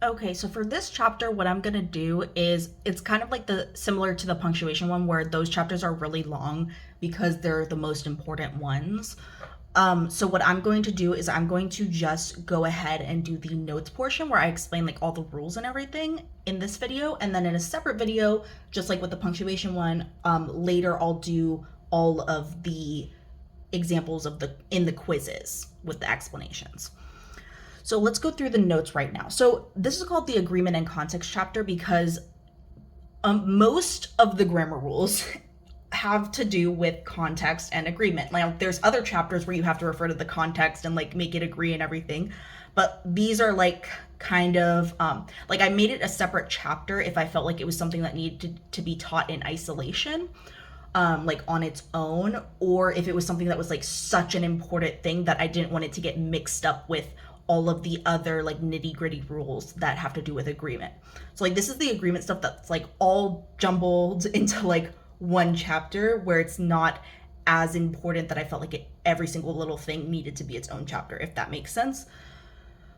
Okay, so for this chapter, what I'm gonna do is it's kind of like the similar to the punctuation one where those chapters are really long because they're the most important ones. So what I'm going to do is I'm going to just go ahead and do the notes portion where I explain like all the rules and everything in this video, and then in a separate video, just like with the punctuation one, later I'll do all of the examples of the in the quizzes with the explanations. So let's go through the notes right now. So this is called the agreement and context chapter because most of the grammar rules have to do with context and agreement. Like there's other chapters where you have to refer to the context and like make it agree and everything, but these are like kind of like I made it a separate chapter if I felt like it was something that needed to be taught in isolation, like on its own, or if it was something that was like such an important thing that I didn't want it to get mixed up with all of the other like nitty gritty rules that have to do with agreement. So like this is the agreement stuff that's like all jumbled into like one chapter where it's not as important that I felt like every single little thing needed to be its own chapter, if that makes sense.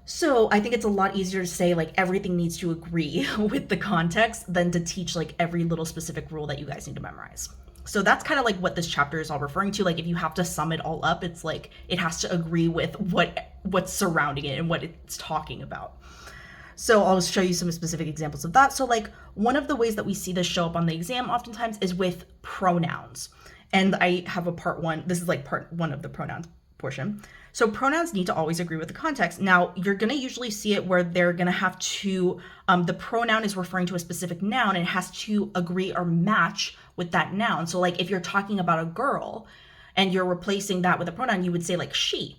So I think it's a lot easier to say like everything needs to agree with the context than to teach like every little specific rule that you guys need to memorize. So that's kind of like what this chapter is all referring to. Like if you have to sum it all up, it's like it has to agree with what's surrounding it and what it's talking about. So I'll show you some specific examples of that. So like one of the ways that we see this show up on the exam oftentimes is with pronouns. And I have a part one, this is like part one of the pronouns portion. So pronouns need to always agree with the context. Now you're gonna usually see it where they're gonna have to, the pronoun is referring to a specific noun and it has to agree or match with that noun. So like if you're talking about a girl and you're replacing that with a pronoun, you would say like she.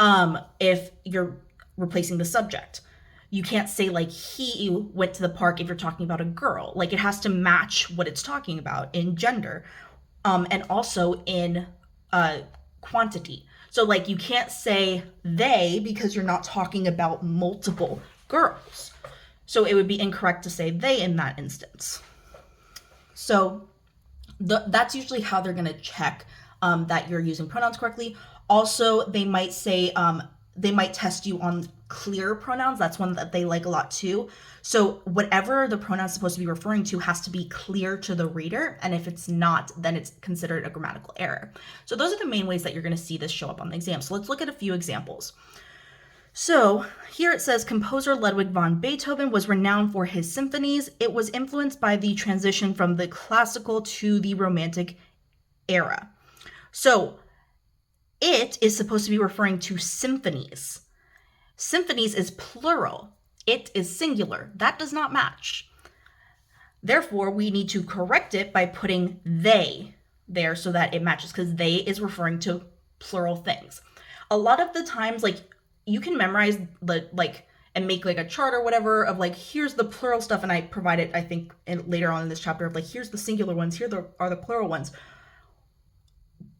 If you're replacing the subject, you can't say like he went to the park if you're talking about a girl. Like it has to match what it's talking about in gender, and also in quantity. So like you can't say they because you're not talking about multiple girls. So it would be incorrect to say they in that instance. So that's usually how they're going to check that you're using pronouns correctly. Also, they might say, they might test you on clear pronouns. That's one that they like a lot too. So whatever the pronoun is supposed to be referring to has to be clear to the reader. And if it's not, then it's considered a grammatical error. So those are the main ways that you're going to see this show up on the exam. So let's look at a few examples. So here it says, composer Ludwig van Beethoven was renowned for his symphonies. It was influenced by the transition from the classical to the romantic era. So it is supposed to be referring to symphonies. Symphonies is plural. It is singular. That does not match. Therefore, we need to correct it by putting they there so that it matches, because they is referring to plural things. A lot of the times, like, you can memorize the, like, and make like a chart or whatever of like, here's the plural stuff, and I provide it, I think, later on in this chapter of like, here's the singular ones, here are the plural ones.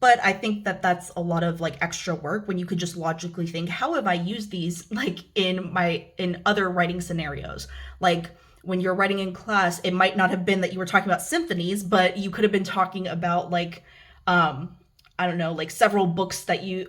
But I think that that's a lot of like extra work when you could just logically think, how have I used these like in other writing scenarios? Like when you're writing in class, it might not have been that you were talking about symphonies, but you could have been talking about like, I don't know, like several books that you,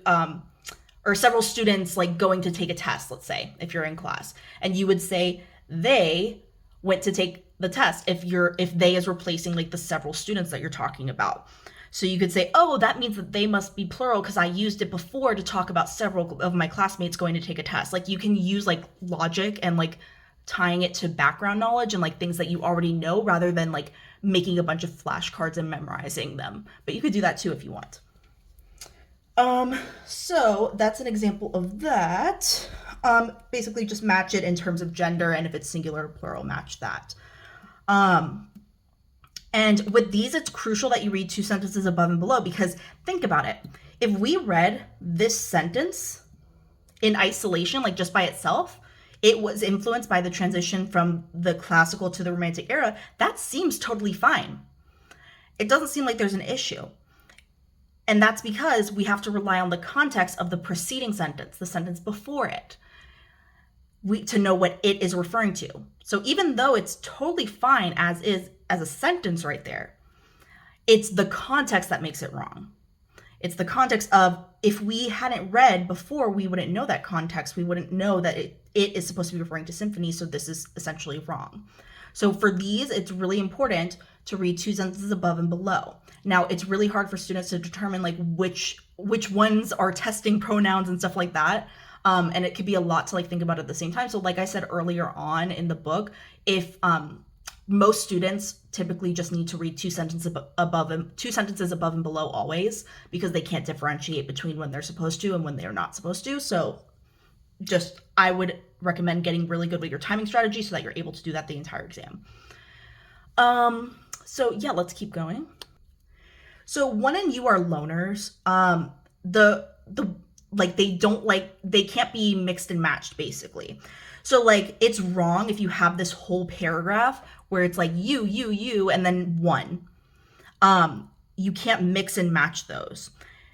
or several students like going to take a test, let's say, if you're in class, and you would say they went to take the test if they is replacing like the several students that you're talking about. So you could say, oh, that means that they must be plural because I used it before to talk about several of my classmates going to take a test. Like you can use like logic and like tying it to background knowledge and like things that you already know rather than like making a bunch of flashcards and memorizing them. But you could do that too if you want. So that's an example of that. Basically just match it in terms of gender, and if it's singular or plural, match that. And with these, it's crucial that you read two sentences above and below, because think about it. If we read this sentence in isolation, like just by itself, it was influenced by the transition from the classical to the romantic era, that seems totally fine. It doesn't seem like there's an issue. And that's because we have to rely on the context of the preceding sentence, the sentence before it, to know what it is referring to. So even though it's totally fine as is, as a sentence right there, it's the context that makes it wrong. It's the context of, if we hadn't read before, we wouldn't know that context. We wouldn't know that it is supposed to be referring to symphony, so this is essentially wrong. So for these, it's really important to read 2 sentences above and below. Now, it's really hard for students to determine like which ones are testing pronouns and stuff like that. And it could be a lot to like think about at the same time. So like I said earlier on in the book, if most students typically just need to read 2 sentences above and below always, because they can't differentiate between when they're supposed to and when they're not supposed to. So just, I would recommend getting really good with your timing strategy so that you're able to do that the entire exam. So yeah, let's keep going. So 1 and you are loners. They can't be mixed and matched, basically. So like, it's wrong if you have this whole paragraph where it's like you, and then 1. You can't mix and match those.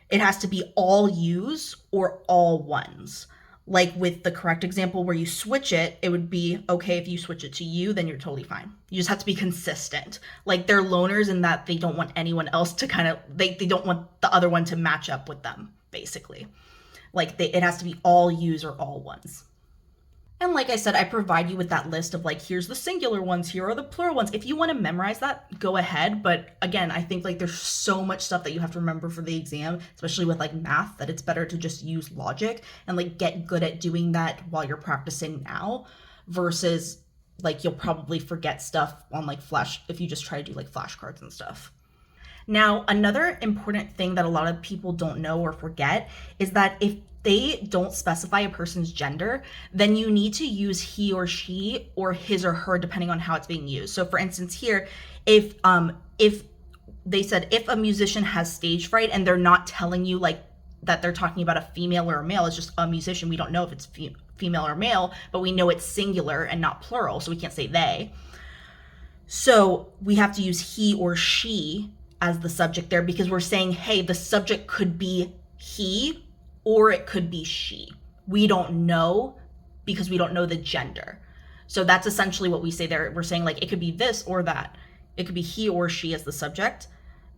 It has to be all yous or all ones. Like with the correct example where you switch it, it would be okay if you switch it to you, then you're totally fine. You just have to be consistent. Like, they're loners in that they don't want anyone else to they don't want the other one to match up with them, basically. Like, it has to be all yous or all ones. And like I said, I provide you with that list of like, here's the singular ones, here are the plural ones. If you want to memorize that, go ahead. But again, I think like there's so much stuff that you have to remember for the exam, especially with like math, that it's better to just use logic and like get good at doing that while you're practicing now, versus like you'll probably forget stuff on like if you just try to do like flashcards and stuff. Now, another important thing that a lot of people don't know or forget is that if they don't specify a person's gender, then you need to use he or she or his or her, depending on how it's being used. So for instance here, if they said, if a musician has stage fright, and they're not telling you like that they're talking about a female or a male, it's just a musician. We don't know if it's female or male, but we know it's singular and not plural, so we can't say they. So we have to use he or she as the subject there, because we're saying, hey, the subject could be he or it could be she. We don't know, because we don't know the gender. So that's essentially what we say there. We're saying like, it could be this or that. It could be he or she as the subject.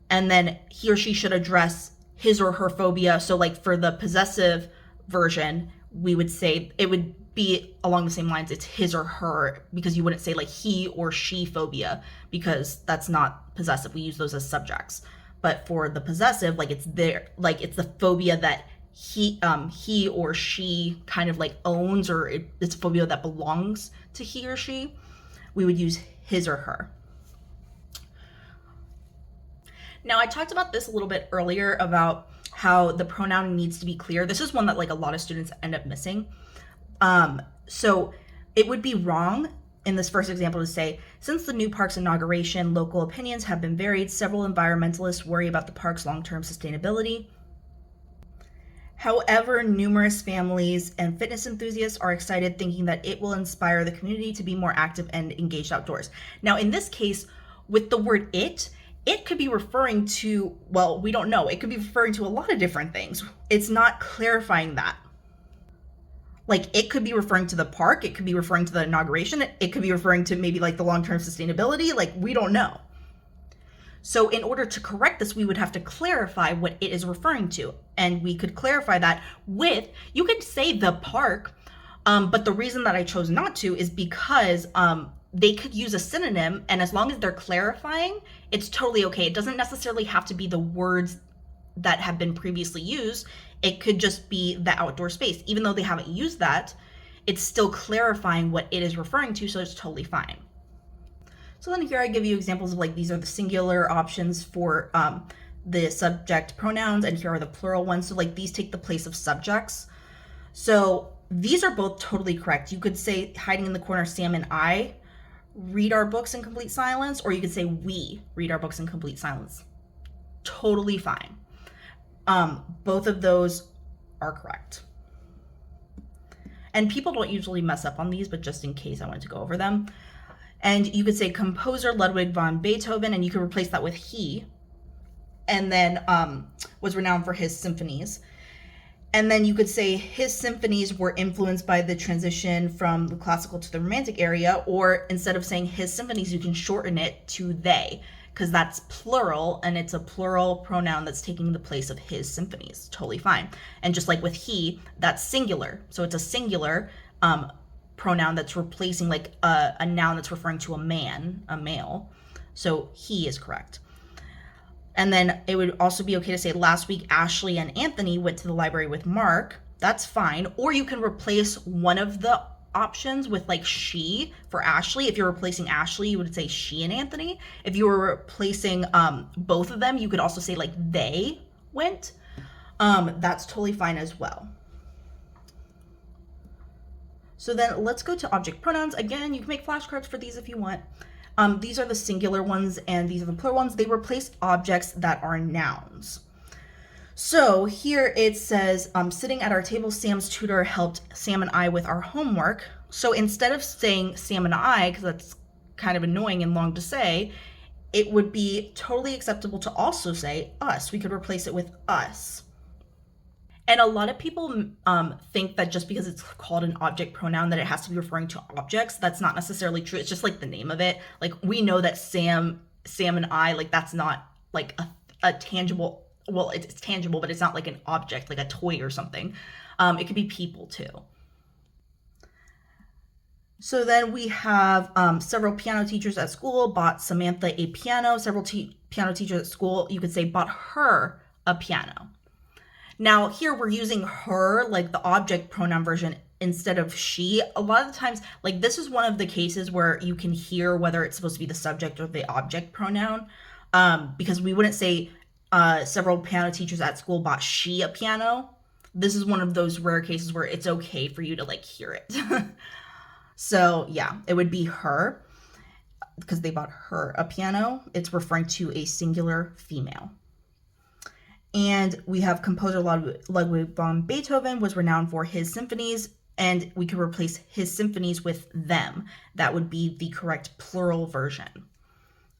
And then he or she should address his or her phobia. So like for the possessive version, we would say it would be along the same lines. It's his or her, because you wouldn't say like he or she phobia, because that's not possessive. We use those as subjects. But for the possessive, like it's the phobia that he or she kind of like owns, or it's a phobia that belongs to he or she. We would use his or her. Now, I talked about this a little bit earlier about how the pronoun needs to be clear. This is one that like a lot of students end up missing. So it would be wrong in this first example to say, since the new park's inauguration, local opinions have been varied. Several environmentalists worry about the park's long-term sustainability. However, numerous families and fitness enthusiasts are excited, thinking that it will inspire the community to be more active and engaged outdoors. Now, in this case, with the word it could be referring to, well, we don't know. It could be referring to a lot of different things. It's not clarifying that. Like, it could be referring to the park. It could be referring to the inauguration. It could be referring to maybe like the long-term sustainability. Like, we don't know. So in order to correct this, we would have to clarify what it is referring to. And we could clarify that with, you could say the park, but the reason that I chose not to is because they could use a synonym, and as long as they're clarifying, it's totally okay. It doesn't necessarily have to be the words that have been previously used. It could just be the outdoor space. Even though they haven't used that, it's still clarifying what it is referring to, so it's totally fine. So then here I give you examples of like, these are the singular options for the subject pronouns, and here are the plural ones. So like, these take the place of subjects. So these are both totally correct. You could say, hiding in the corner, Sam and I read our books in complete silence, or you could say, we read our books in complete silence. Totally fine. Both of those are correct. And people don't usually mess up on these, but just in case, I wanted to go over them. And you could say composer Ludwig von Beethoven, and you could replace that with he, and then was renowned for his symphonies. And then you could say his symphonies were influenced by the transition from the classical to the romantic area, or instead of saying his symphonies, you can shorten it to they, because that's plural and it's a plural pronoun that's taking the place of his symphonies. Totally fine. And just like with he, that's singular. So it's a singular pronoun that's replacing like a noun that's referring to a man, a male. So he is correct. And then it would also be okay to say last week Ashley and Anthony went to the library with Mark. That's fine. Or you can replace one of the options with like she for Ashley. If you're replacing Ashley, you would say she and Anthony. If you were replacing both of them, you could also say like they went. That's totally fine as well. So then let's go to object pronouns. Again, you can make flashcards for these if you want. These are the singular ones and these are the plural ones. They replace objects that are nouns. So here it says, sitting at our table, Sam's tutor helped Sam and I with our homework. So instead of saying Sam and I, because that's kind of annoying and long to say, it would be totally acceptable to also say us. We could replace it with us. And a lot of people think that just because it's called an object pronoun that it has to be referring to objects. That's not necessarily true. It's just like the name of it. Like we know that Sam and I, like that's not like a tangible, well, it's tangible, but it's not like an object, like a toy or something. It could be people too. So then we have several piano teachers at school bought Samantha a piano. Several piano teachers at school, you could say bought her a piano. Now here we're using her, like the object pronoun version instead of she. A lot of the times, like this is one of the cases where you can hear whether it's supposed to be the subject or the object pronoun, because we wouldn't say several piano teachers at school bought she a piano. This is one of those rare cases where it's okay for you to like hear it. So yeah, it would be her because they bought her a piano. It's referring to a singular female. And we have composer Ludwig van Beethoven was renowned for his symphonies, and we could replace his symphonies with them. That would be the correct plural version,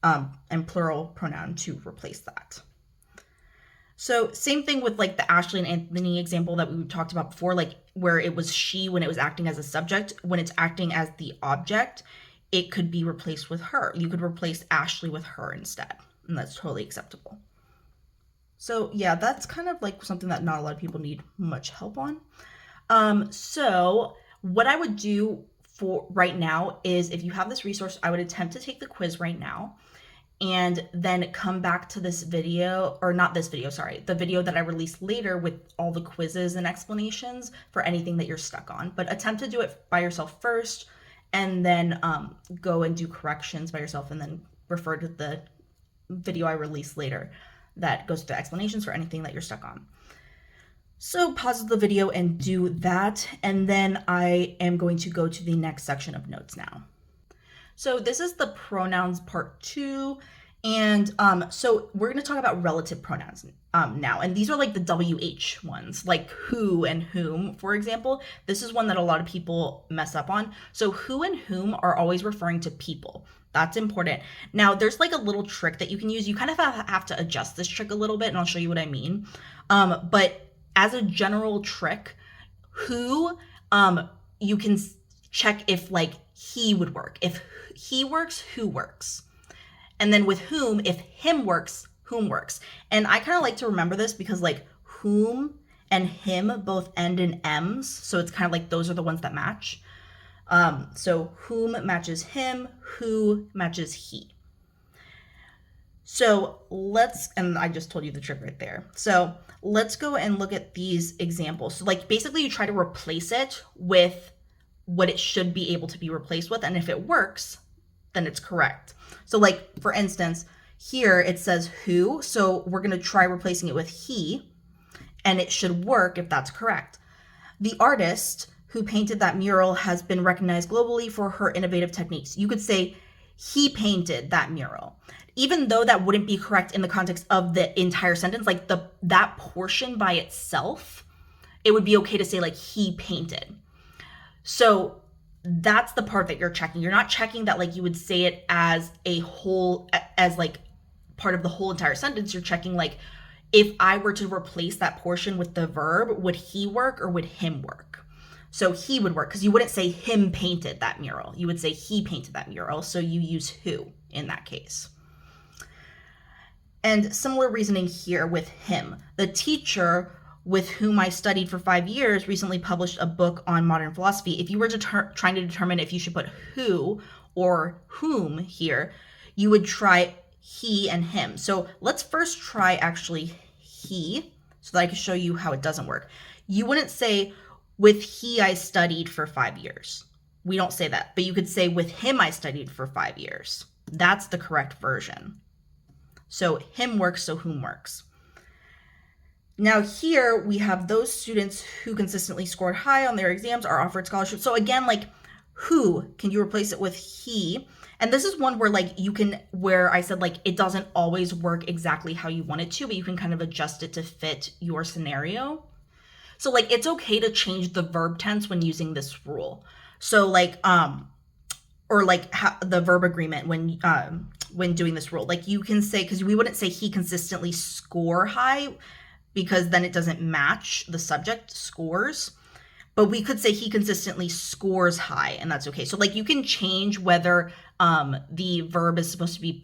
and plural pronoun to replace that. So same thing with like the Ashley and Anthony example that we talked about before, like where it was she when it was acting as a subject. When it's acting as the object, it could be replaced with her. You could replace Ashley with her instead, and that's totally acceptable. So yeah, that's kind of like something that not a lot of people need much help on. So what I would do for right now is if you have this resource, I would attempt to take the quiz right now and then come back to this video, or not this video, sorry, the video that I release later with all the quizzes and explanations for anything that you're stuck on. But attempt to do it by yourself first and then go and do corrections by yourself and then refer to the video I release later that goes through the explanations for anything that you're stuck on. So pause the video and do that, and then I am going to go to the next section of notes now. So this is the pronouns part 2, and so we're going to talk about relative pronouns now, and these are like the WH ones, like who and whom, for example. This is one that a lot of people mess up on. So who and whom are always referring to people. That's important. Now, there's like a little trick that you can use. You kind of have to adjust this trick a little bit, and I'll show you what I mean. But as a general trick, who, you can check if like he would work. If he works, who works. And then with whom, if him works, whom works. And I kind of like to remember this because like whom and him both end in M's. So it's kind of like those are the ones that match. So whom matches him, who matches he. So and I just told you the trick right there. So let's go and look at these examples. So like basically you try to replace it with what it should be able to be replaced with. And if it works, then it's correct. So like, for instance, here it says who. So we're going to try replacing it with he, and it should work if that's correct. The artist who painted that mural has been recognized globally for her innovative techniques. You could say he painted that mural. Even though that wouldn't be correct in the context of the entire sentence, like that portion by itself, it would be okay to say like he painted. So that's the part that you're checking. You're not checking that like you would say it as a whole, as like part of the whole entire sentence. You're checking like if I were to replace that portion with the verb, would he work or would him work? So he would work because you wouldn't say him painted that mural. You would say he painted that mural. So you use who in that case. And similar reasoning here with him. The teacher with whom I studied for 5 years recently published a book on modern philosophy. If you were trying to determine if you should put who or whom here, you would try he and him. So let's first try actually he, so that I can show you how it doesn't work. You wouldn't say, with he I studied for 5 years. We don't say that, but you could say, with him I studied for 5 years. That's the correct version. So him works, so whom works. Now here we have those students who consistently scored high on their exams are offered scholarships. So again, like who, can you replace it with he? And this is one where like you can, where I said like it doesn't always work exactly how you want it to, but you can kind of adjust it to fit your scenario. So like it's okay to change the verb tense when using this rule. So like or like the verb agreement when doing this rule, like you can say, because we wouldn't say he consistently score high because then it doesn't match the subject scores, but we could say he consistently scores high, and that's okay. So like you can change whether the verb is supposed to be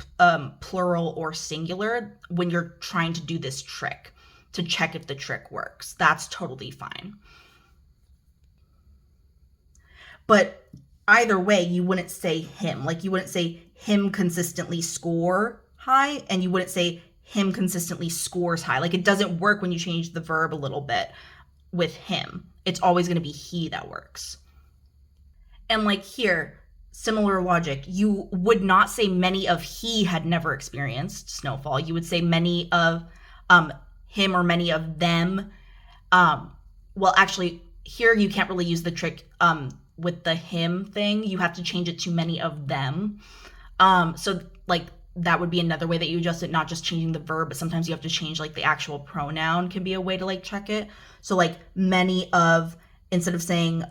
plural or singular when you're trying to do this trick to check if the trick works. That's totally fine. But either way, you wouldn't say him. Like you wouldn't say him consistently score high, and you wouldn't say him consistently scores high. Like it doesn't work when you change the verb a little bit with him. It's always going to be he that works. And like here, similar logic, you would not say many of he had never experienced snowfall. You would say many of him or many of them. Well, actually, here you can't really use the trick with the him thing. You have to change it to many of them. So like that would be another way that you adjust it, not just changing the verb, but sometimes you have to change like the actual pronoun can be a way to like check it. So like many of, instead of saying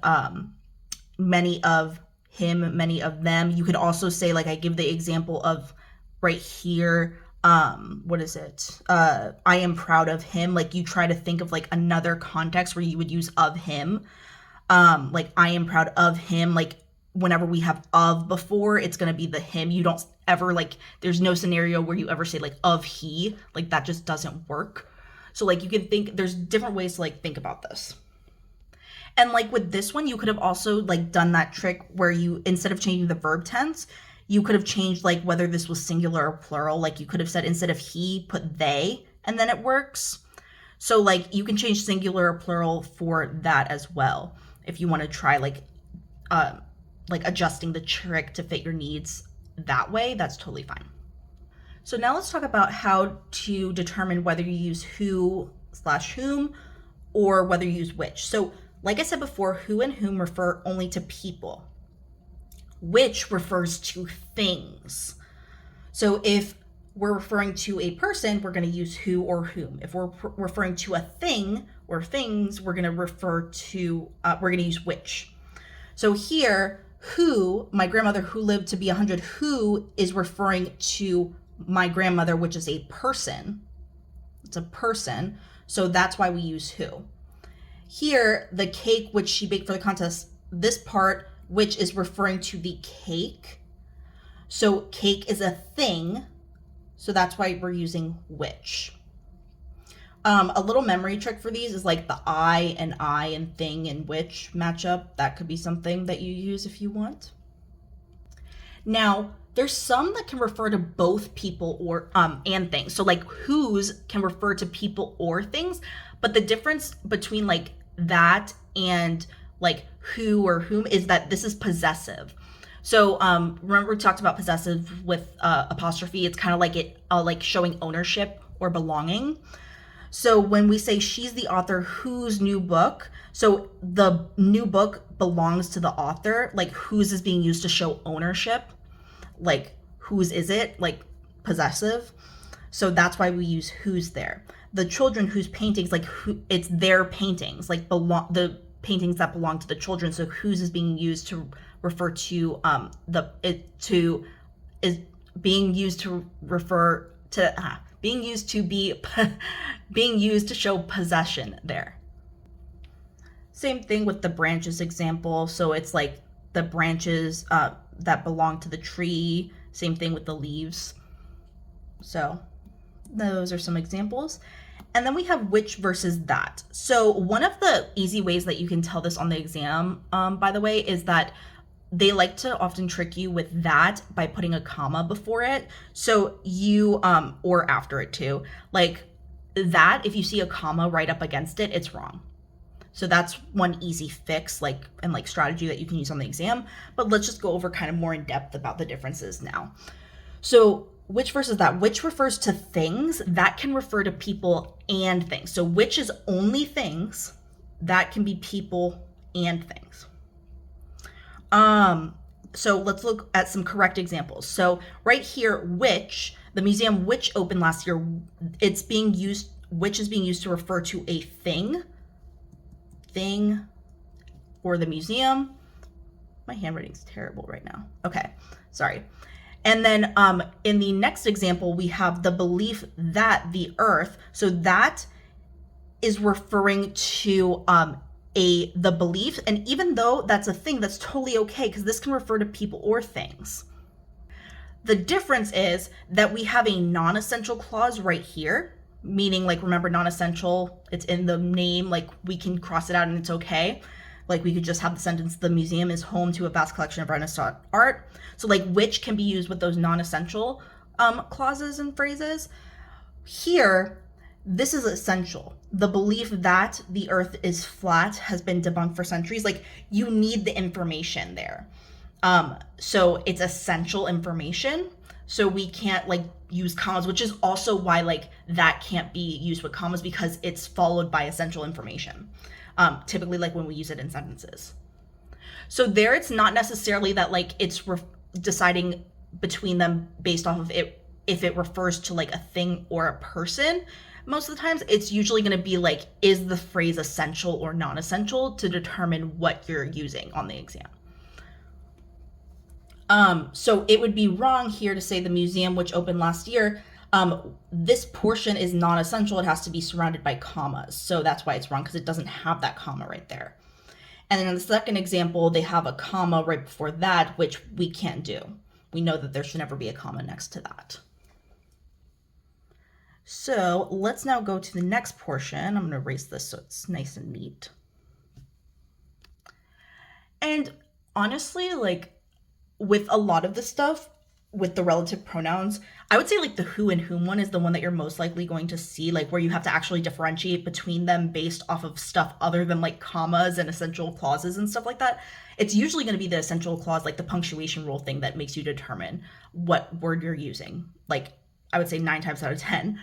many of him, many of them, you could also say, like I give the example of right here, what is it? I am proud of him. Like you try to think of like another context where you would use of him. Like I am proud of him. Like whenever we have of before, it's going to be the him. You don't ever like, there's no scenario where you ever say like of he, like that just doesn't work. So like you can think, there's different ways to like think about this. And like with this one, you could have also like done that trick where you, instead of changing the verb tense, you could have changed like whether this was singular or plural. Like you could have said, instead of he, put they, and then it works. So like you can change singular or plural for that as well. If you want to try like adjusting the trick to fit your needs that way, that's totally fine. So now let's talk about how to determine whether you use who/whom or whether you use which. So like I said before, who and whom refer only to people. Which refers to things. So if we're referring to a person, we're going to use who or whom. If we're referring to a thing or things, we're going to use which. So here, who, my grandmother who lived to be 100, who is referring to my grandmother, which is a person. It's a person. So that's why we use who. Here, the cake which she baked for the contest, this part, which is referring to the cake. So cake is a thing. So that's why we're using which. A little memory trick for these is like the I and thing and which match up. That could be something that you use if you want. Now, there's some that can refer to both people or and things. So like whose can refer to people or things, but the difference between like that and like who or whom is that this is possessive. So remember we talked about possessive with apostrophe. It's kind of like it like showing ownership or belonging. So when we say she's the author whose new book, so the new book belongs to the author, like whose is being used to show ownership, like whose is it, like possessive. So that's why we use whose there. The children whose paintings, like who, it's their paintings, like the paintings that belong to the children. So whose is being used to refer to being used to show possession there. Same thing with the branches example. So it's like the branches that belong to the tree. Same thing with the leaves. So Those are some examples. And then we have which versus that. So one of the easy ways that you can tell this on the exam, by the way, is that they like to often trick you with that by putting a comma before it. So you, or after it too, like that, if you see a comma right up against it, it's wrong. So that's one easy fix, and strategy that you can use on the exam. But let's just go over kind of more in depth about the differences now. So which versus that. Which refers to things. That can refer to people and things. So which is only things. That can be people and things. So let's look at some correct examples. So right here, which, the museum which opened last year, it's being used, which is being used to refer to a thing, or the museum. My handwriting's terrible right now. Okay, sorry. And then in the next example, we have the belief that the earth, so that is referring to the belief, and even though that's a thing, that's totally okay, because this can refer to people or things. The difference is that we have a non-essential clause right here, meaning, like, remember, non-essential, it's in the name, like we can cross it out and it's okay. Like we could just have the sentence, the museum is home to a vast collection of Renaissance art. So like which can be used with those non-essential clauses and phrases. Here, this is essential. The belief that the earth is flat has been debunked for centuries. Like you need the information there. So it's essential information. So we can't like use commas, which is also why like that can't be used with commas, because it's followed by essential information. Typically like when we use it in sentences. So there it's not necessarily that like it's deciding between them based off of it, if it refers to like a thing or a person. Most of the times it's usually going to be like, is the phrase essential or non-essential to determine what you're using on the exam. So it would be wrong here to say the museum which opened last year, this portion is non-essential. It has to be surrounded by commas. So that's why it's wrong, because it doesn't have that comma right there. And then in the second example, they have a comma right before that, which we can't do. We know that there should never be a comma next to that. So let's now go to the next portion. I'm going to erase this so it's nice and neat. And honestly, like with a lot of the stuff, with the relative pronouns, I would say like the who and whom one is the one that you're most likely going to see, like where you have to actually differentiate between them based off of stuff other than like commas and essential clauses and stuff like that. It's usually going to be the essential clause, like the punctuation rule thing, that makes you determine what word you're using. Like I would say 9 times out of 10.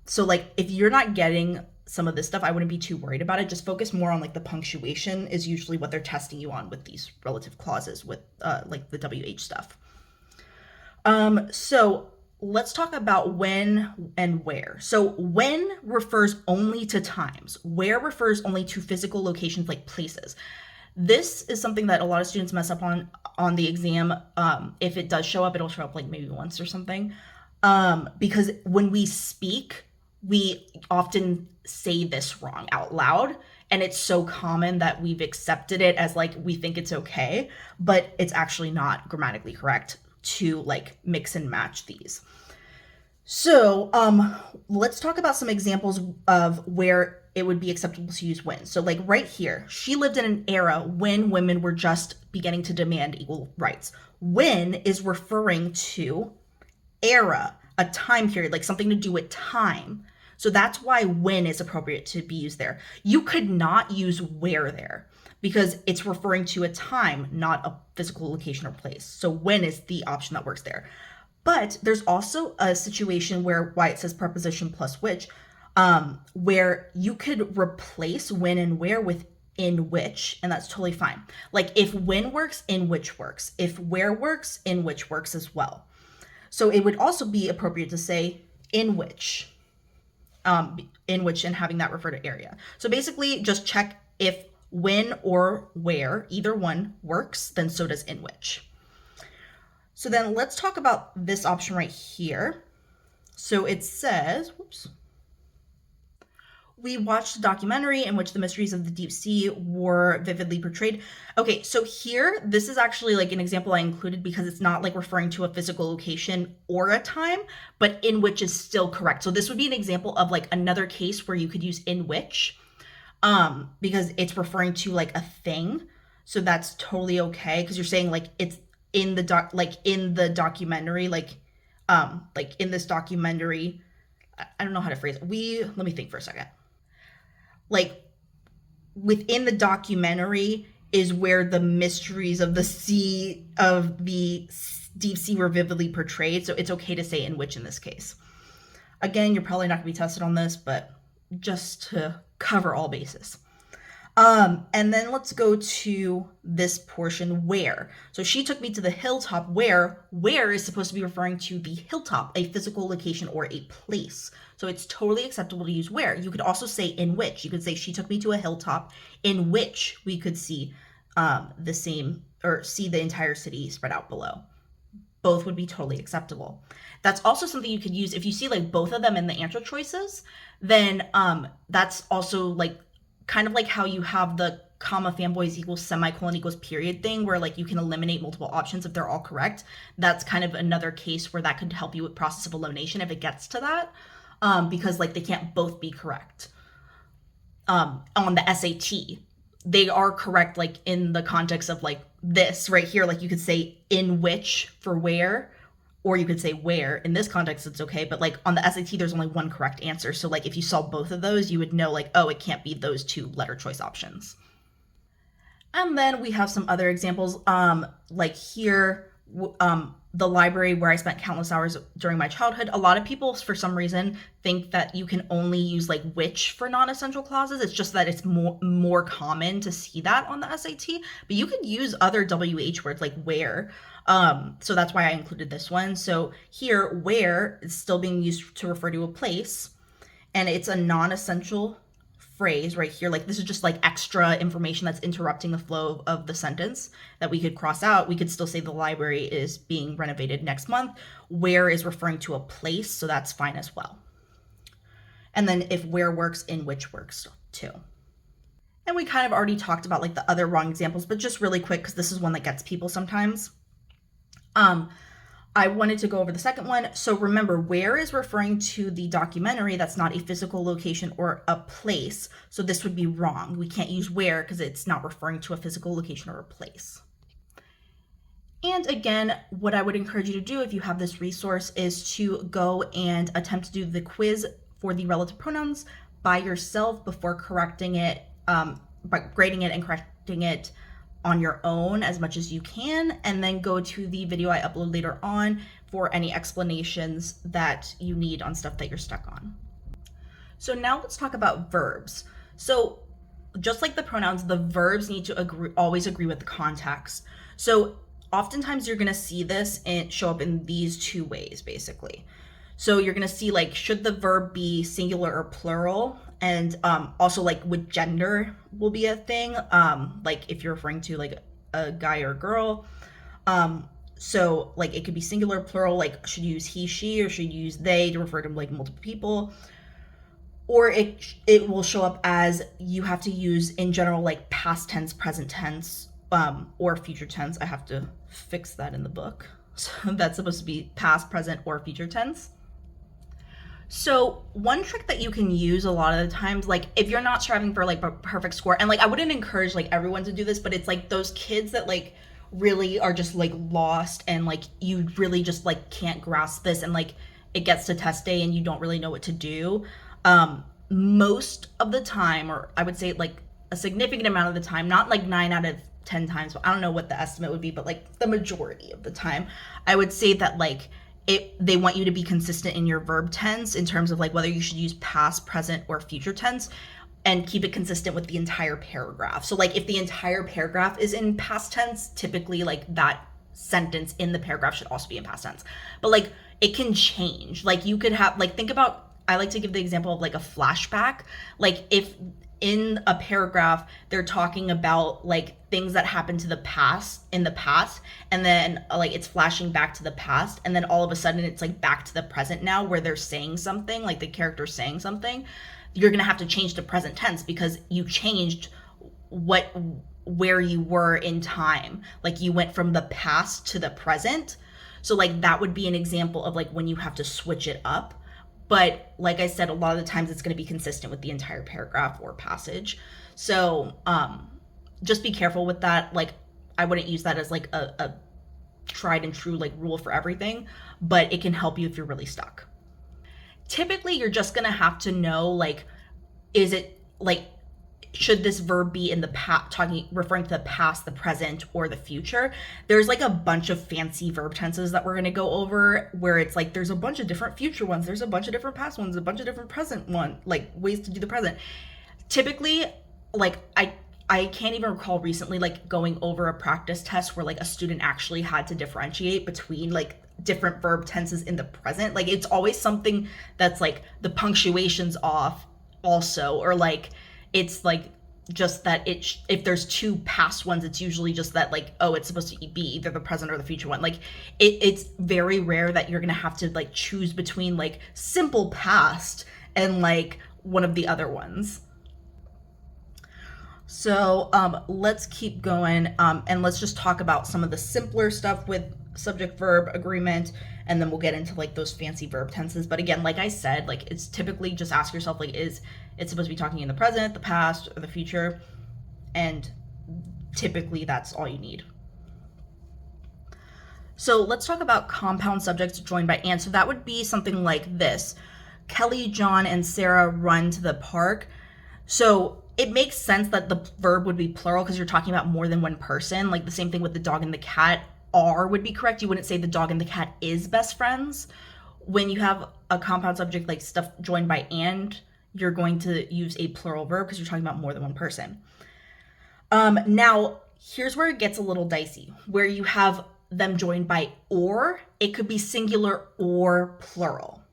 So like if you're not getting some of this stuff, I wouldn't be too worried about it. Just focus more on like the punctuation is usually what they're testing you on with these relative clauses with like the WH stuff. So let's talk about when and where. So when refers only to times. Where refers only to physical locations like places. This is something that a lot of students mess up on the exam. If it does show up, it'll show up like maybe once or something. Because when we speak, we often say this wrong out loud, and it's so common that we've accepted it as like we think it's okay, but it's actually not grammatically correct to like mix and match these. So let's talk about some examples of where it would be acceptable to use when. So like right here, she lived in an era when women were just beginning to demand equal rights. When is referring to era, a time period, like something to do with time. So that's why when is appropriate to be used there. You could not use where there because it's referring to a time, not a physical location or place. So when is the option that works there. But there's also a situation where why it says preposition plus which, where you could replace when and where with in which, and that's totally fine. Like if when works, in which works. If where works, in which works as well. So it would also be appropriate to say in which and having that refer to area. So basically just check if when or where, either one works, then so does in which. So then let's talk about this option right here. So it says, We watched a documentary in which the mysteries of the deep sea were vividly portrayed. Okay, so here, this is actually like an example I included because it's not like referring to a physical location or a time, but in which is still correct. So this would be an example of like another case where you could use in which, because it's referring to like a thing. So that's totally okay because you're saying like it's in the documentary, like in this documentary. I don't know how to phrase it. Let me think for a second. Like within the documentary is where the mysteries of the deep sea were vividly portrayed. So it's okay to say in which in this case. Again, you're probably not going to be tested on this, but just to cover all bases. And then let's go to this portion where. So she took me to the hilltop where is supposed to be referring to the hilltop, a physical location or a place. So it's totally acceptable to use where. You could also say in which. You could say she took me to a hilltop in which we could see the same or see the entire city spread out below. Both would be totally acceptable. That's also something you could use if you see like both of them in the answer choices, then that's also like kind of like how you have the comma fanboys equals semicolon equals period thing where like you can eliminate multiple options if they're all correct. That's kind of another case where that could help you with process of elimination if it gets to that, because like they can't both be correct. On the SAT, they are correct like in the context of like this right here, like you could say in which for where, or you could say where. In this context, it's okay, but like on the SAT, there's only one correct answer. So like if you saw both of those, you would know like, oh, it can't be those two letter choice options. And then we have some other examples, like here, the library where I spent countless hours during my childhood. A lot of people, for some reason, think that you can only use like which for non-essential clauses. It's just that it's more common to see that on the SAT, but you could use other WH words like where. So that's why I included this one. So here, where is still being used to refer to a place, and it's a non-essential phrase right here. Like this is just like extra information that's interrupting the flow of the sentence that we could cross out. We could still say the library is being renovated next month. Where is referring to a place, so that's fine as well. And then if where works, in which works too. And we kind of already talked about like the other wrong examples, but just really quick because this is one that gets people sometimes. I wanted to go over the second one. So remember, where is referring to the documentary. That's not a physical location or a place. So this would be wrong. We can't use where because it's not referring to a physical location or a place. And again, what I would encourage you to do if you have this resource is to go and attempt to do the quiz for the relative pronouns by yourself before correcting it, by grading it and correcting it on your own as much as you can, and then go to the video I upload later on for any explanations that you need on stuff that you're stuck on. So now let's talk about verbs. So just like the pronouns, the verbs need to always agree with the context. So oftentimes you're gonna see this and show up in these two ways, basically. So you're gonna see like, should the verb be singular or plural? And also like with gender will be a thing, like if you're referring to like a guy or a girl. So like it could be singular or plural, like should you use he, she, or should you use they to refer to like multiple people? Or it will show up as you have to use in general like past tense, present tense, or future tense. I have to fix that in the book. So that's supposed to be past, present, or future tense. So one trick that you can use a lot of the times, like if you're not striving for like a perfect score, and like I wouldn't encourage like everyone to do this, but it's like those kids that like really are just like lost and like you really just like can't grasp this, and like it gets to test day and you don't really know what to do. Most of the time, or I would say like a significant amount of the time, not like 9 out of 10 times, but I don't know what the estimate would be, but like the majority of the time, I would say that like they want you to be consistent in your verb tense in terms of like whether you should use past, present, or future tense, and keep it consistent with the entire paragraph. So like if the entire paragraph is in past tense, typically like that sentence in the paragraph should also be in past tense. But like it can change. Like you could have like, think about, I like to give the example of like a flashback. Like if in a paragraph they're talking about like things that happened to the past in the past, and then like it's flashing back to the past, and then all of a sudden it's like back to the present now where they're saying something, like the character's saying something, you're going to have to change to present tense because you changed where you were in time. Like you went from the past to the present. So like that would be an example of like when you have to switch it up. But like I said, a lot of the times it's going to be consistent with the entire paragraph or passage. So just be careful with that. Like I wouldn't use that as like a tried and true like rule for everything, but it can help you if you're really stuck. Typically, you're just going to have to know, like, is it like, should this verb be in the past, referring to the past, the present, or the future? There's like a bunch of fancy verb tenses that we're going to go over where it's like there's a bunch of different future ones, there's a bunch of different past ones, a bunch of different present like ways to do the present. Typically, like I can't even recall recently like going over a practice test where like a student actually had to differentiate between like different verb tenses in the present. Like it's always something that's like the punctuation's off also, or like it's like just that if there's two past ones, it's usually just that like, oh, it's supposed to be either the present or the future one. Like it's very rare that you're gonna have to like choose between like simple past and like one of the other ones. So let's keep going and let's just talk about some of the simpler stuff with subject-verb agreement, and then we'll get into like those fancy verb tenses. But again, like I said, like it's typically just ask yourself, like, is it supposed to be talking in the present, the past, or the future? And typically that's all you need. So let's talk about compound subjects joined by and. So that would be something like this. Kelly, John, and Sarah run to the park. So it makes sense that the verb would be plural because you're talking about more than one person. Like the same thing with the dog and the cat. Are would be correct. You wouldn't say the dog and the cat is best friends. When you have a compound subject like stuff joined by and, you're going to use a plural verb because you're talking about more than one person. Now, here's where it gets a little dicey. Where you have them joined by or, it could be singular or plural.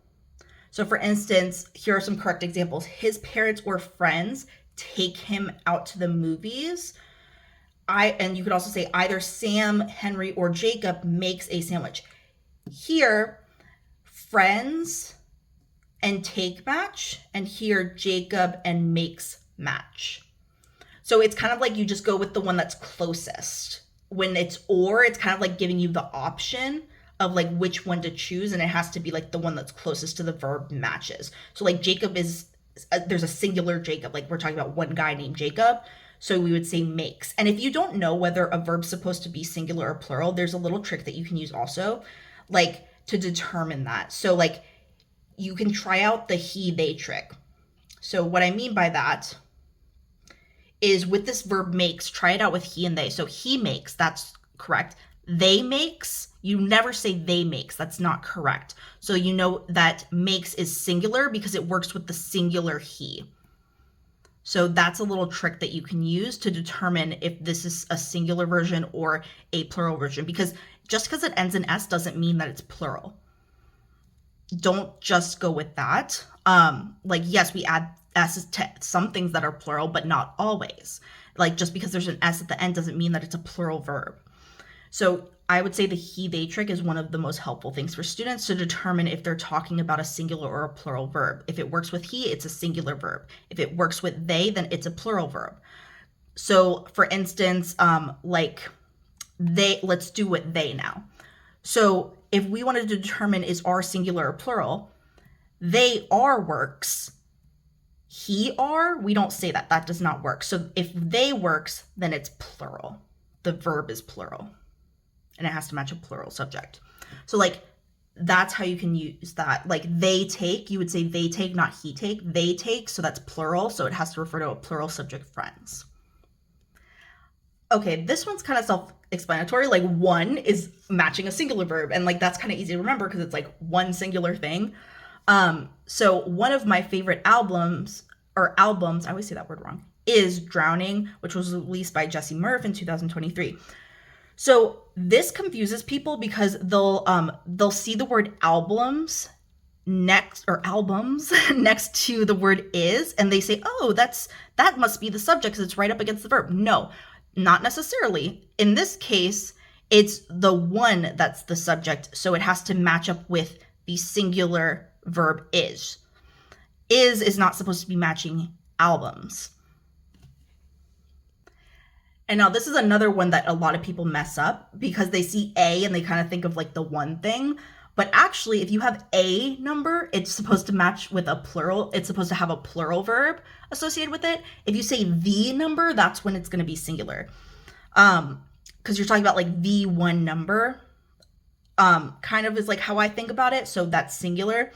So for instance, here are some correct examples. His parents or friends take him out to the movies. And you could also say either Sam, Henry, or Jacob makes a sandwich. Here, friends and take match, and here Jacob and makes match. So it's kind of like you just go with the one that's closest. When it's or, it's kind of like giving you the option of like which one to choose, and it has to be like the one that's closest to the verb matches. So like Jacob is, there's a singular Jacob, like we're talking about one guy named Jacob. So we would say makes. And if you don't know whether a verb's supposed to be singular or plural, there's a little trick that you can use also, like to determine that. So like you can try out the he, they trick. So what I mean by that is with this verb makes, try it out with he and they. So he makes, that's correct. They makes, you never say they makes, that's not correct. So you know that makes is singular because it works with the singular he. So that's a little trick that you can use to determine if this is a singular version or a plural version, because just because it ends in S doesn't mean that it's plural. Don't just go with that. Like, yes, we add S's to some things that are plural, but not always. Like just because there's an S at the end doesn't mean that it's a plural verb. So I would say the he, they trick is one of the most helpful things for students to determine if they're talking about a singular or a plural verb. If it works with he, it's a singular verb. If it works with they, then it's a plural verb. So for instance, like they, let's do with they now. So if we wanted to determine is are singular or plural, they are works. He are, we don't say that. That does not work. So if they works, then it's plural. The verb is plural. And it has to match a plural subject. So like, that's how you can use that. Like they take, you would say they take, not he take. They take, so that's plural. So it has to refer to a plural subject, friends. Okay, this one's kind of self-explanatory. Like one is matching a singular verb. And like, that's kind of easy to remember because it's like one singular thing. So one of my favorite albums, I always say that word wrong, is Drowning, which was released by Jesse Murph in 2023. So this confuses people because they'll see the word albums next to the word is, and they say, oh, that must be the subject because it's right up against the verb. No, not necessarily. In this case, it's the one that's the subject, so it has to match up with the singular verb is. is not supposed to be matching albums. And now this is another one that a lot of people mess up because they see a and they kind of think of like the one thing. But actually, if you have a number, it's supposed to match with a plural. It's supposed to have a plural verb associated with it. If you say the number, that's when it's going to be singular. Because you're talking about like the one number, kind of is like how I think about it. So that's singular.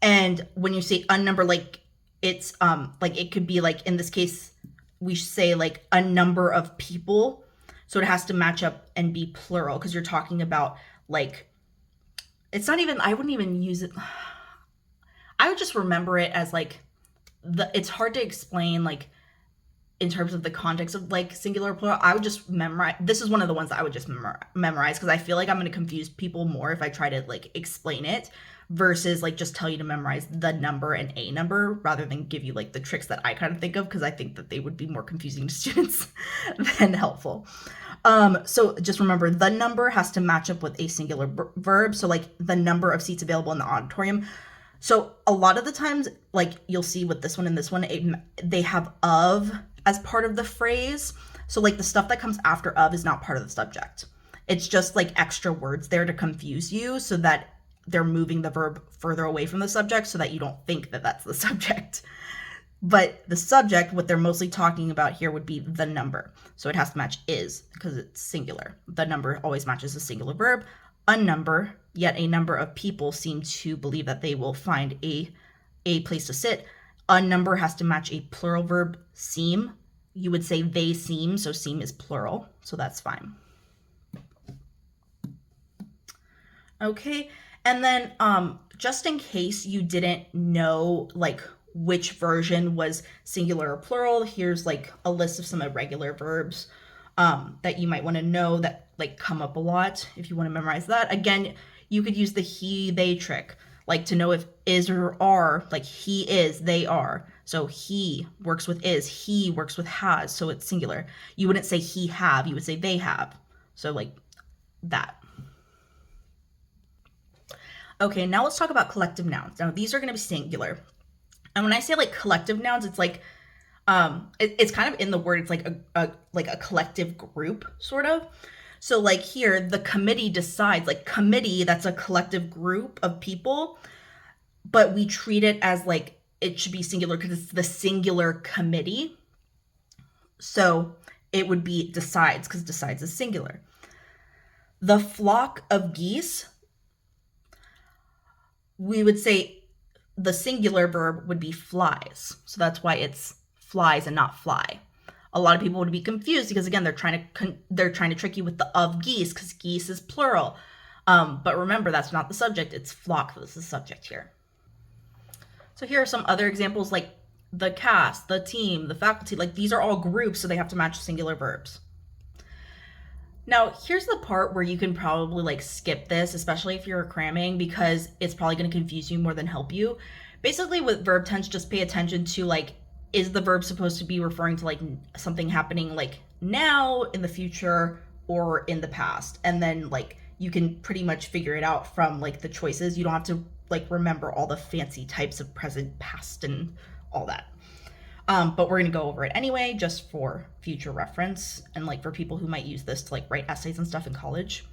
And when you say a number, like it's like it could be like in this case, we say like a number of people. So it has to match up and be plural because you're talking about like, it's not even, I wouldn't even use it. I would just remember it as like it's hard to explain like in terms of the context of like singular plural. I would just memorize. This is one of the ones that I would just memorize because I feel like I'm going to confuse people more if I try to like explain it versus like just tell you to memorize the number and a number rather than give you like the tricks that I kind of think of because I think that they would be more confusing to students than helpful. So just remember the number has to match up with a singular verb. So like the number of seats available in the auditorium. So a lot of the times, like you'll see with this one and this one, they have of as part of the phrase. So like the stuff that comes after of is not part of the subject. It's just like extra words there to confuse you so that they're moving the verb further away from the subject so that you don't think that that's the subject. But the subject, what they're mostly talking about here would be the number. So it has to match is because it's singular. The number always matches a singular verb. A number, yet a number of people seem to believe that they will find a place to sit. A number has to match a plural verb, seem. You would say they seem, so seem is plural, so that's fine. Okay, and then just in case you didn't know like which version was singular or plural, here's like a list of some irregular verbs that you might want to know that like come up a lot if you want to memorize that. Again, you could use the he, they trick, like to know if is or are, like he is, they are. So he works with is, he works with has, so it's singular. You wouldn't say he have, you would say they have. So like that. Okay, now let's talk about collective nouns. Now these are going to be singular. And when I say like collective nouns, it's like it's kind of in the word. It's like a collective group sort of. So like here, the committee decides. Like committee, that's a collective group of people, but we treat it as like it should be singular because it's the singular committee. So it would be decides because decides is singular. The flock of geese, we would say the singular verb would be flies. So that's why it's flies and not fly. A lot of people would be confused because again, they're trying to trick you with the of geese because geese is plural. But remember, that's not the subject. It's flock that's the subject here. So here are some other examples like the cast, the team, the faculty. Like these are all groups, so they have to match singular verbs. Now, here's the part where you can probably like skip this, especially if you're cramming, because it's probably going to confuse you more than help you. Basically, with verb tense, just pay attention to like, is the verb supposed to be referring to like something happening like now, in the future, or in the past? And then like you can pretty much figure it out from like the choices. You don't have to like remember all the fancy types of present, past, and all that. But we're going to go over it anyway, just for future reference and like for people who might use this to like write essays and stuff in college.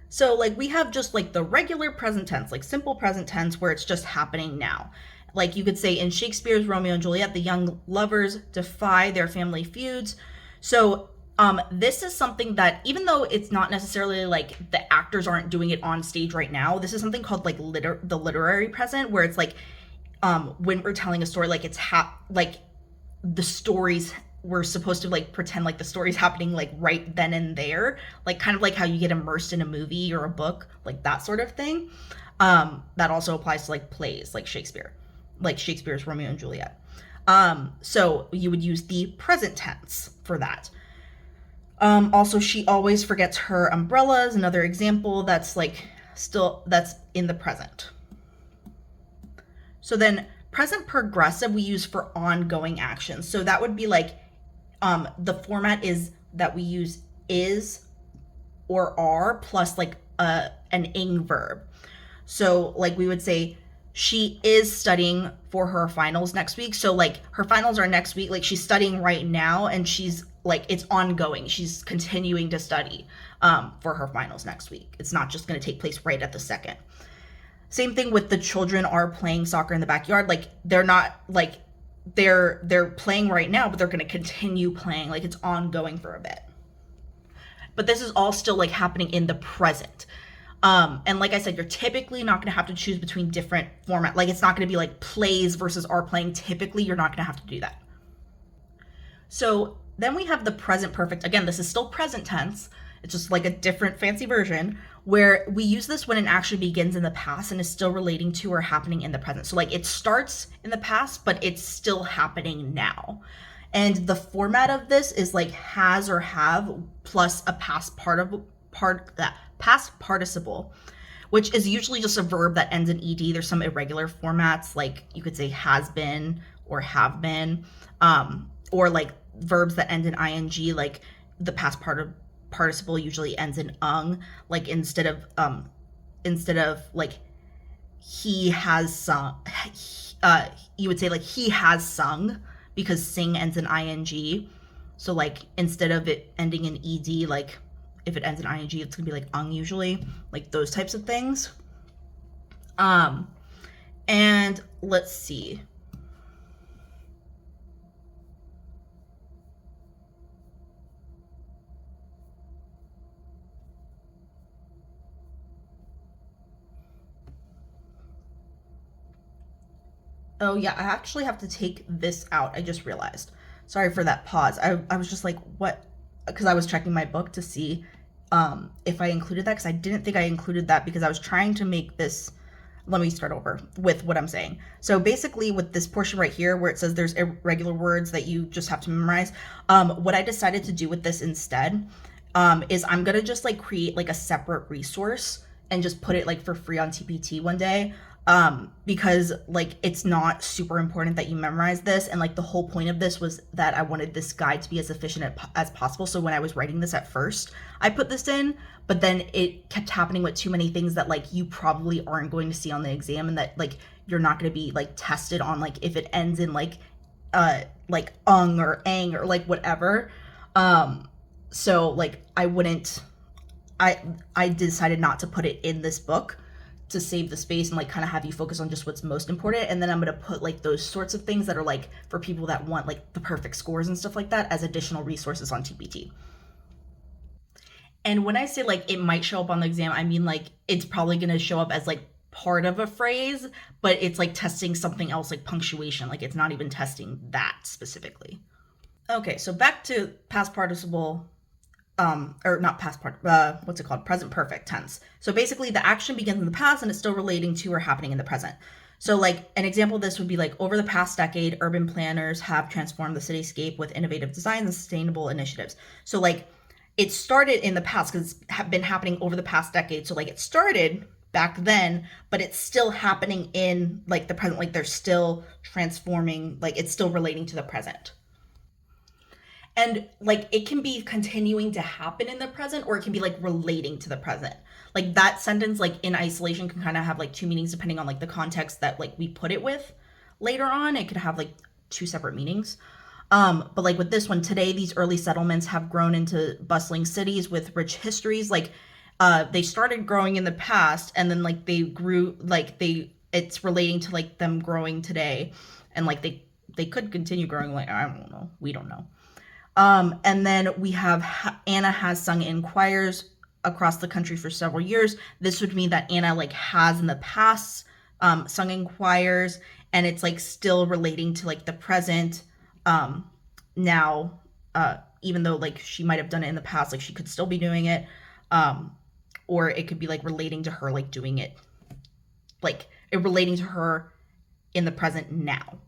So like we have just like the regular present tense, like simple present tense where it's just happening now. Like you could say in Shakespeare's Romeo and Juliet, the young lovers defy their family feuds. So this is something that even though it's not necessarily like the actors aren't doing it on stage right now, this is something called like the literary present where it's like when we're telling a story, like it's like the stories, we're supposed to like pretend like the story's happening like right then and there, like kind of like how you get immersed in a movie or a book, like that sort of thing. That also applies to like plays like Shakespeare's Romeo and Juliet. So you would use the present tense for that. Also, she always forgets her umbrellas, another example that's like that's in the present. So then present progressive we use for ongoing actions. So that would be like the format is that we use is or are plus like an ing verb. So like we would say she is studying for her finals next week. So like her finals are next week. Like she's studying right now, and she's like, it's ongoing. She's continuing to study for her finals next week. It's not just going to take place right at the second. Same thing with the children are playing soccer in the backyard. Like they're not like they're playing right now, but they're going to continue playing. Like it's ongoing for a bit. But this is all still like happening in the present. And like I said, you're typically not going to have to choose between different format. Like it's not going to be like plays versus are playing. Typically, you're not going to have to do that. So then we have the present perfect. Again, this is still present tense. It's just like a different fancy version where we use this when an action begins in the past and is still relating to or happening in the present. So like it starts in the past, but it's still happening now. And the format of this is like has or have plus a past participle, which is usually just a verb that ends in ed. There's some irregular formats, like you could say has been or have been, or like verbs that end in ing, like the past participle usually ends in ung. Like instead of like he has sung, you would say like he has sung, because sing ends in ing. So like instead of it ending in ed, like if it ends in ing, it's gonna be like ung usually, like those types of things. And let's see. Oh yeah, I actually have to take this out. I just realized. Sorry for that pause. I was just like, what? Because I was checking my book to see if I included that, because I didn't think I included that because I was trying to make this. Let me start over with what I'm saying. So basically with this portion right here where it says there's irregular words that you just have to memorize, what I decided to do with this instead is I'm gonna just like create like a separate resource and just put it like for free on TPT one day, because like it's not super important that you memorize this, and like the whole point of this was that I wanted this guide to be as efficient as possible. So when I was writing this at first, I put this in, but then it kept happening with too many things that like you probably aren't going to see on the exam, and that like you're not going to be like tested on, like if it ends in like ung or ang or like whatever. So like I decided not to put it in this book to save the space and like kind of have you focus on just what's most important. And then I'm going to put like those sorts of things that are like for people that want like the perfect scores and stuff like that as additional resources on TPT. And when I say like it might show up on the exam, I mean like it's probably going to show up as like part of a phrase, but it's like testing something else, like punctuation. Like it's not even testing that specifically. Okay, so back to past participle, or not past part, what's it called? Present perfect tense. So basically the action begins in the past and it's still relating to or happening in the present. So like an example of this would be like, over the past decade, urban planners have transformed the cityscape with innovative designs and sustainable initiatives. So like it started in the past because it's been happening over the past decade. So like it started back then, but it's still happening in like the present. Like they're still transforming, like it's still relating to the present. And like it can be continuing to happen in the present, or it can be like relating to the present. Like that sentence like in isolation can kind of have like two meanings depending on like the context that like we put it with. Later on it could have like two separate meanings. But like with this one, today these early settlements have grown into bustling cities with rich histories. Like they started growing in the past, and then like they grew, like it's relating to like them growing today, and like they could continue growing, like I don't know, we don't know. And then we have Anna has sung in choirs across the country for several years. This would mean that Anna like has in the past sung in choirs, and it's like still relating to like the present now, even though like she might have done it in the past, like she could still be doing it, or it could be like relating to her like doing it, like it relating to her in the present now.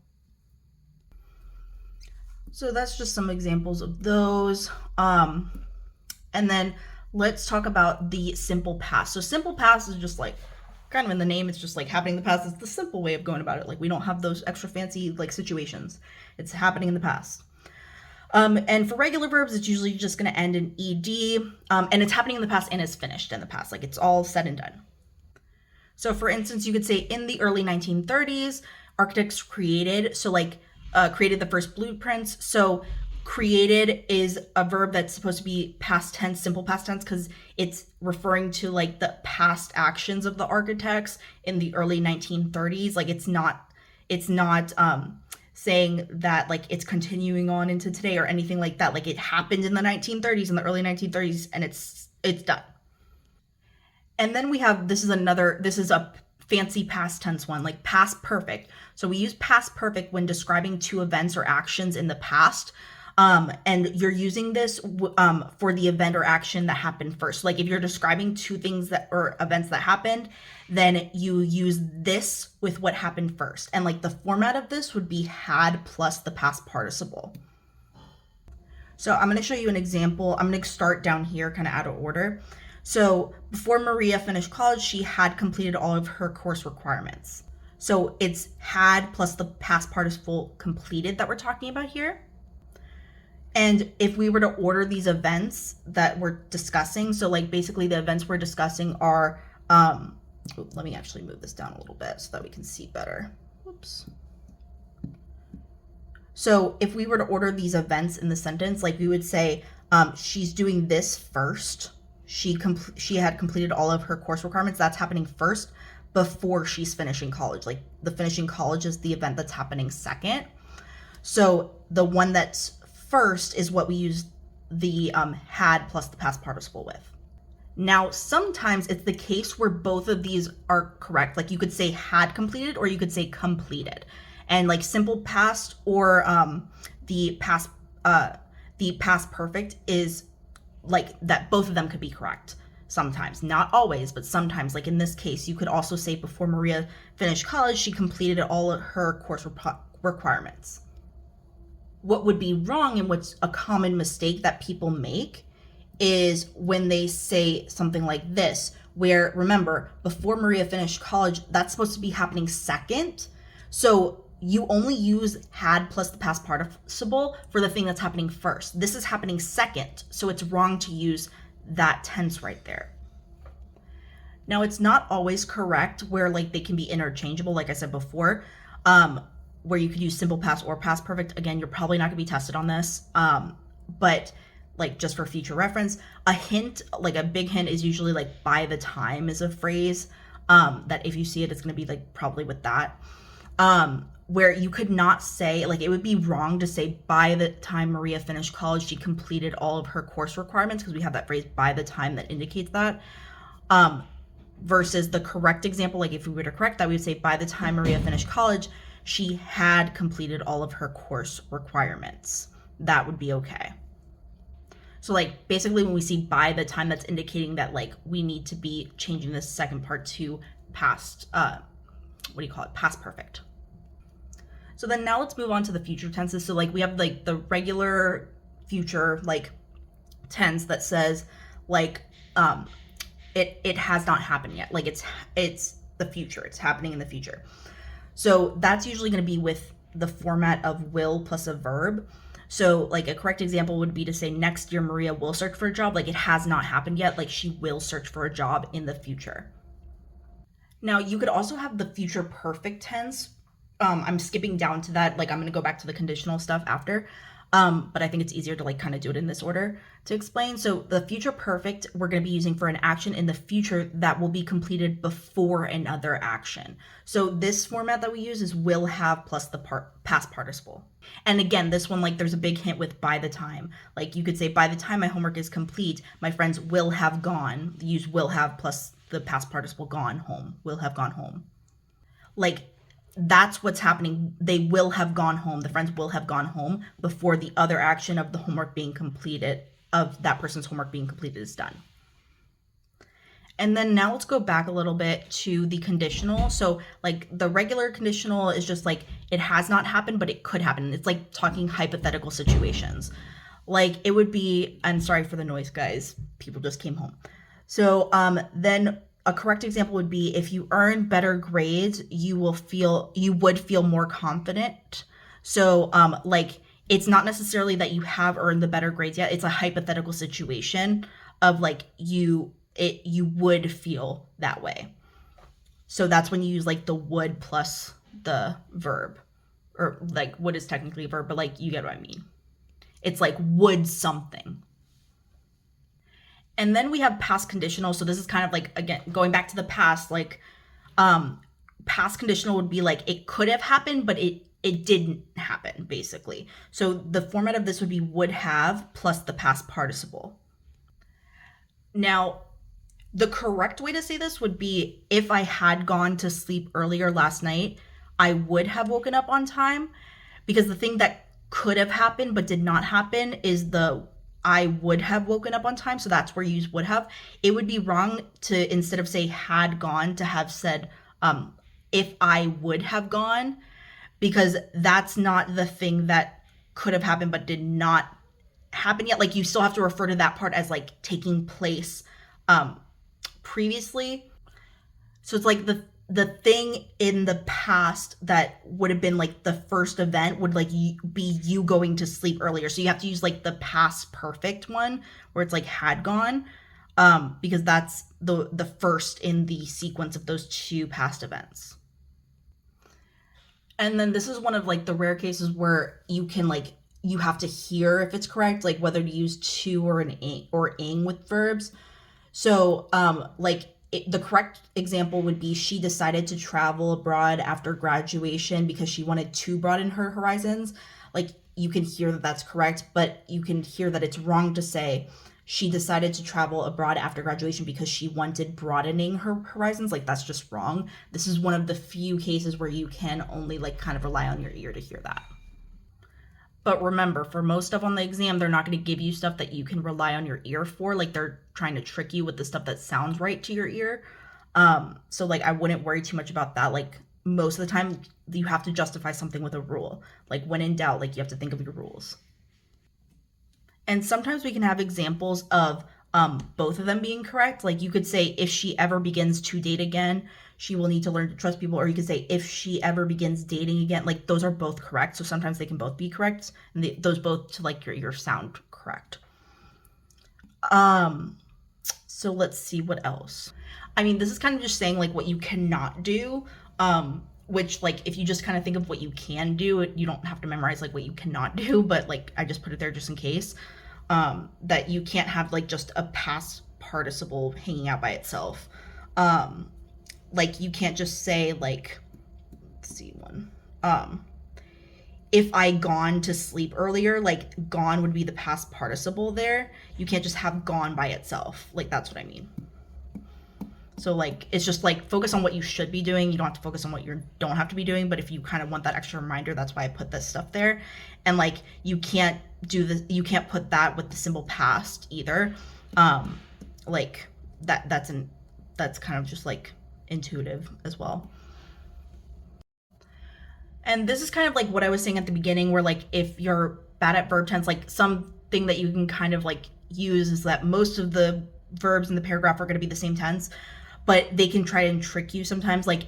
So that's just some examples of those. And then let's talk about the simple past. So simple past is just like kind of in the name, it's just like happening in the past. It's the simple way of going about it. Like we don't have those extra fancy like situations. It's happening in the past. And for regular verbs, it's usually just going to end in ed, and it's happening in the past and is finished in the past. Like it's all said and done. So for instance, you could say in the early 1930s, architects created, created the first blueprints. So created is a verb that's supposed to be past tense, simple past tense, because it's referring to like the past actions of the architects in the early 1930s. Like it's not saying that like it's continuing on into today or anything like that. Like it happened in the 1930s, in the early 1930s, and it's done. And then we have, this is a fancy past tense one, like past perfect. So we use past perfect when describing two events or actions in the past. And you're using this for the event or action that happened first. Like if you're describing two things that or events that happened, then you use this with what happened first. And like the format of this would be had plus the past participle. So I'm going to show you an example. I'm going to start down here kind of out of order. So before Maria finished college, she had completed all of her course requirements. So it's had plus the past participle completed that we're talking about here. And if we were to order these events that we're discussing, so like basically the events we're discussing are, let me actually move this down a little bit so that we can see better. Whoops. So if we were to order these events in the sentence, like we would say, she's doing this first. She had completed all of her course requirements. That's happening first before she's finishing college. Like the finishing college is the event that's happening second. So the one that's first is what we use the had plus the past participle with. Now, sometimes it's the case where both of these are correct. Like you could say had completed or you could say completed. And like simple past or the past perfect is like that both of them could be correct sometimes, not always, but sometimes. Like in this case, you could also say before Maria finished college, she completed all of her course requirements. What would be wrong and what's a common mistake that people make is when they say something like this, where remember, before Maria finished college, that's supposed to be happening second. So you only use had plus the past participle for the thing that's happening first. This is happening second, so it's wrong to use that tense right there. Now, it's not always correct where like they can be interchangeable, like I said before, where you could use simple past or past perfect. Again, you're probably not gonna be tested on this, but like just for future reference, a hint, like a big hint is usually like by the time is a phrase that if you see it, it's gonna be like probably with that. Where you could not say, like it would be wrong to say by the time Maria finished college, she completed all of her course requirements, because we have that phrase by the time that indicates that. Versus the correct example, like if we were to correct that, we would say by the time Maria finished college, she had completed all of her course requirements. That would be okay. So like basically when we see by the time, that's indicating that like we need to be changing this second part to past, past perfect. So then now let's move on to the future tenses. So like we have like the regular future like tense that says like it has not happened yet. Like it's the future. It's happening in the future. So that's usually going to be with the format of will plus a verb. So like a correct example would be to say next year Maria will search for a job. Like it has not happened yet. Like she will search for a job in the future. Now you could also have the future perfect tense. I'm skipping down to that. Like I'm going to go back to the conditional stuff after. But I think it's easier to like kind of do it in this order to explain. So the future perfect we're going to be using for an action in the future that will be completed before another action. So this format that we use is will have plus the past participle. And again, this one, like there's a big hint with by the time. Like you could say by the time my homework is complete, my friends will have gone. Use will have plus the past participle gone home. Will have gone home. Like that's what's happening. They will have gone home. The friends will have gone home before the other action of the homework being completed, of that person's homework being completed, is done. And then now let's go back a little bit to the conditional. So like the regular conditional is just like it has not happened, but it could happen. It's like talking hypothetical situations. Like it would be, I'm sorry for the noise, guys. People just came home. So then a correct example would be if you earn better grades, you would feel more confident. So like it's not necessarily that you have earned the better grades yet. It's a hypothetical situation of like you would feel that way. So that's when you use like the would plus the verb, or like would is technically a verb, but like you get what I mean. It's like would something. And then we have past conditional. So this is kind of like, again, going back to the past, like past conditional would be like it could have happened, but it didn't happen, basically. So the format of this would be would have plus the past participle. Now, the correct way to say this would be if I had gone to sleep earlier last night, I would have woken up on time, because the thing that could have happened but did not happen is the I would have woken up on time. So that's where you use would have. It would be wrong to, instead of say had gone, to have said if I would have gone, because that's not the thing that could have happened but did not happen yet. Like you still have to refer to that part as like taking place previously. So it's like the thing in the past that would have been like the first event would like be you going to sleep earlier. So you have to use like the past perfect one where it's like had gone, because that's the first in the sequence of those two past events. And then this is one of like the rare cases where you can like, you have to hear if it's correct, like whether to use to or an ing with verbs. So the correct example would be she decided to travel abroad after graduation because she wanted to broaden her horizons. Like you can hear that that's correct, but you can hear that it's wrong to say she decided to travel abroad after graduation because she wanted broadening her horizons. Like that's just wrong. This is one of the few cases where you can only like kind of rely on your ear to hear that. But remember, for most stuff on the exam, they're not going to give you stuff that you can rely on your ear for. Like they're trying to trick you with the stuff that sounds right to your ear. So like I wouldn't worry too much about that. Like most of the time you have to justify something with a rule. Like when in doubt, like you have to think of your rules. And sometimes we can have examples of both of them being correct. Like you could say, if she ever begins to date again, she will need to learn to trust people. Or you could say, if she ever begins dating again. Like those are both correct. So sometimes they can both be correct. And those both to like your ear sound correct. So let's see what else. I mean, this is kind of just saying like what you cannot do. Which like if you just kind of think of what you can do, you don't have to memorize like what you cannot do, but like I just put it there just in case. That you can't have like just a past participle hanging out by itself. Like you can't just say like, let's see one. If I gone to sleep earlier, like gone would be the past participle there. You can't just have gone by itself. Like that's what I mean. So like it's just like focus on what you should be doing. You don't have to focus on what you don't have to be doing. But if you kind of want that extra reminder, that's why I put this stuff there. And like you can't do this, you can't put that with the simple past either. Like that's kind of just like intuitive as well. And this is kind of like what I was saying at the beginning, where like if you're bad at verb tense, like something that you can kind of like use is that most of the verbs in the paragraph are going to be the same tense, but they can try and trick you sometimes. Like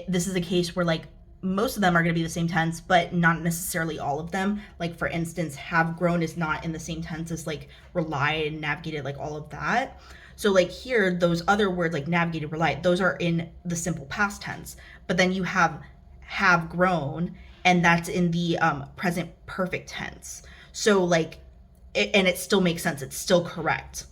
this is a case where like most of them are going to be the same tense, but not necessarily all of them. Like for instance, have grown is not in the same tense as like relied and navigated, like all of that. So like here, those other words like navigated, relied, those are in the simple past tense. But then you have grown, and that's in the present perfect tense. So like, and it still makes sense. It's still correct.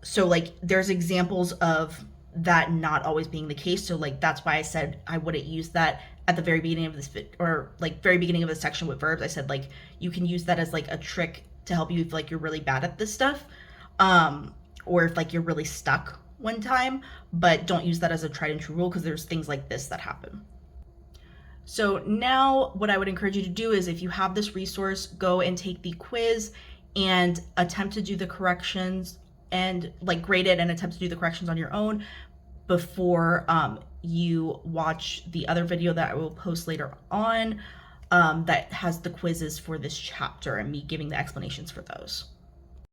So like there's examples of that not always being the case. So like that's why I said I wouldn't use that at the very beginning of this or like very beginning of the section with verbs. I said like you can use that as like a trick to help you if like you're really bad at this stuff, or if like you're really stuck one time, but don't use that as a tried and true rule, because there's things like this that happen. So now what I would encourage you to do is, if you have this resource, go and take the quiz and attempt to do the corrections and like grade it and attempt to do the corrections on your own before you watch the other video that I will post later on that has the quizzes for this chapter and me giving the explanations for those.